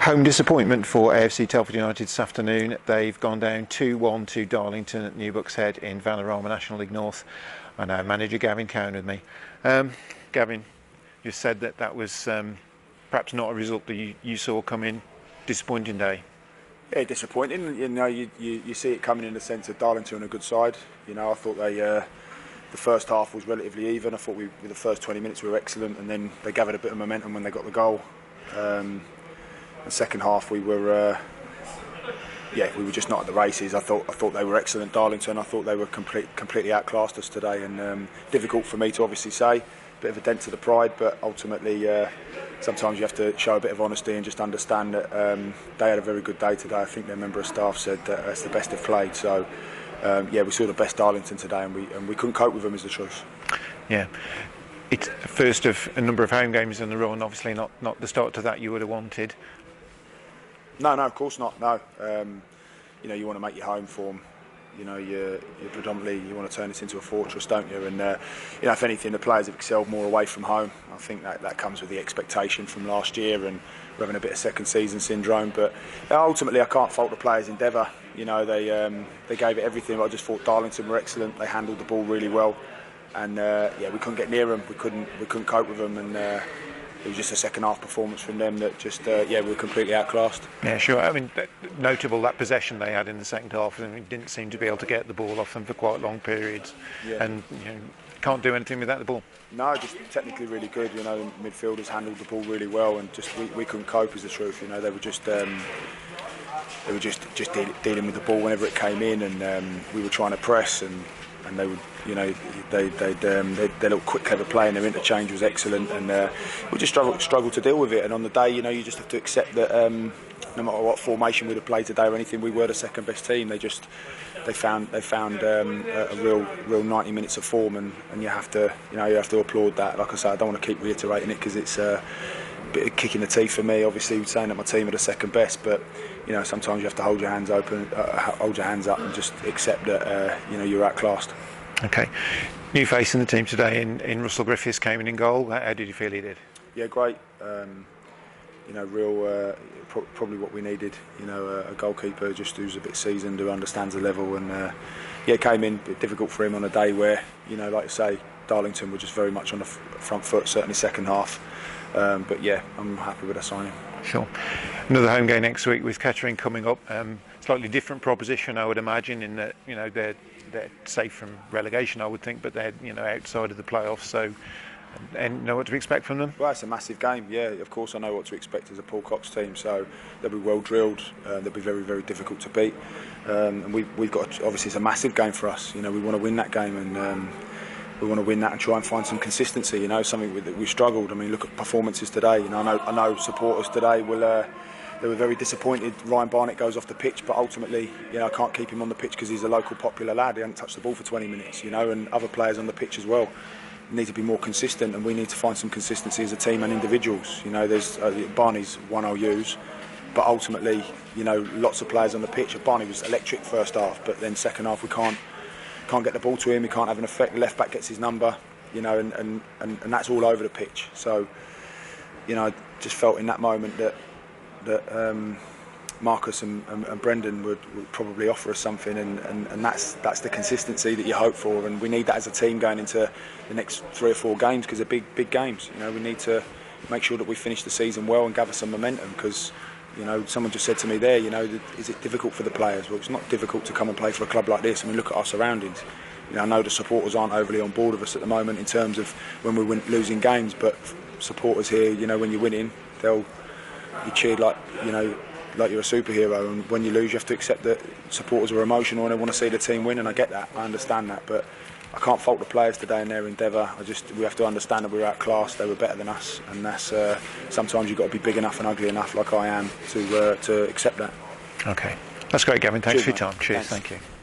Home disappointment for AFC Telford United this afternoon. They've gone down 2-1 to Darlington at New Bucks Head in Vanarama National League North. I know manager Gavin Cowan with me. Gavin, you said that was perhaps not a result that you saw coming. Disappointing day. Yeah, disappointing. You see it coming in the sense of Darlington a good side. I thought the first half was relatively even. I thought with the first 20 minutes we were excellent, and then they gathered a bit of momentum when they got the goal. The second half we were just not at the races. I thought they were excellent, Darlington. I thought they were completely outclassed us today, and difficult for me to obviously say. Bit of a dent to the pride, but ultimately sometimes you have to show a bit of honesty and just understand that they had a very good day today. I think their member of staff said that that's the best they've played. So we saw the best Darlington today, and we couldn't cope with them, is the truth. Yeah. It's first of a number of home games in the row, and obviously not the start to that you would have wanted. No, of course not. No, you want to make your home form. You predominantly you want to turn this into a fortress, don't you? And if anything, the players have excelled more away from home. I think that comes with the expectation from last year, and we're having a bit of second season syndrome. But ultimately, I can't fault the players' endeavour. They gave it everything. I just thought Darlington were excellent. They handled the ball really well, and we couldn't get near them. We couldn't cope with them, and it was just a second half performance from them that just we were completely outclassed. Yeah, sure. I mean, notable that possession they had in the second half, and we didn't seem to be able to get the ball off them for quite long periods. Yeah. And can't do anything without the ball. No, just technically really good. Midfielders handled the ball really well, and just we couldn't cope, is the truth. They were just dealing with the ball whenever it came in, and we were trying to press, and they would, their little quick, clever play and their interchange was excellent, and we just struggled to deal with it. And on the day, you just have to accept that no matter what formation we'd have played today or anything, we were the second best team. They found a real 90 minutes of form, and you have to applaud that. Like I say, I don't want to keep reiterating it because it's a bit of kick in the teeth for me. Obviously, saying that my team are the second best, but sometimes you have to hold your hands up and just accept that you're outclassed. Okay, new face in the team today in Russell Griffiths came in goal. How did you feel he did? Yeah, great. Probably what we needed. A goalkeeper just who's a bit seasoned, who understands the level, and came in. A bit difficult for him on a day where like you say, Darlington were just very much on the front foot, certainly second half. But I'm happy with the signing. Sure. Another home game next week with Kettering coming up. Slightly different proposition, I would imagine, in that they're safe from relegation, I would think, but they're outside of the playoffs. So, and know what to expect from them. Well, it's a massive game. Yeah, of course I know what to expect as a Paul Cox team. So they'll be well drilled. They'll be very, very difficult to beat. And we've got obviously it's a massive game for us. We want to win that game, and we want to win that and try and find some consistency. Something that we struggled. I mean, look at performances today. I know supporters today will. They were very disappointed. Ryan Barnett goes off the pitch, but ultimately, I can't keep him on the pitch because he's a local popular lad. He hasn't touched the ball for 20 minutes, and other players on the pitch as well need to be more consistent, and we need to find some consistency as a team and individuals. There's Barney's one I'll use, but ultimately, lots of players on the pitch. Barney was electric first half, but then second half we can't get the ball to him. He can't have an effect. The left back gets his number, and that's all over the pitch. So, I just felt in that moment that Marcus and Brendan would probably offer us something, and that's the consistency that you hope for, and we need that as a team going into the next 3 or 4 games, because they're big games. We need to make sure that we finish the season well and gather some momentum, because someone just said to me there, is it difficult for the players? Well, it's not difficult to come and play for a club like this. I mean, look at our surroundings. I know the supporters aren't overly on board with us at the moment in terms of when we're losing games, but supporters here, when you're winning, you cheered like you're a superhero, and when you lose you have to accept that supporters are emotional and they want to see the team win, and I get that, I understand that, but I can't fault the players today in their endeavour. We have to understand that we're outclassed. They were better than us, and that's sometimes you've got to be big enough and ugly enough like I am to accept that. Okay, that's great, Gavin. Thanks for your time. Cheers. Thanks. Thank you.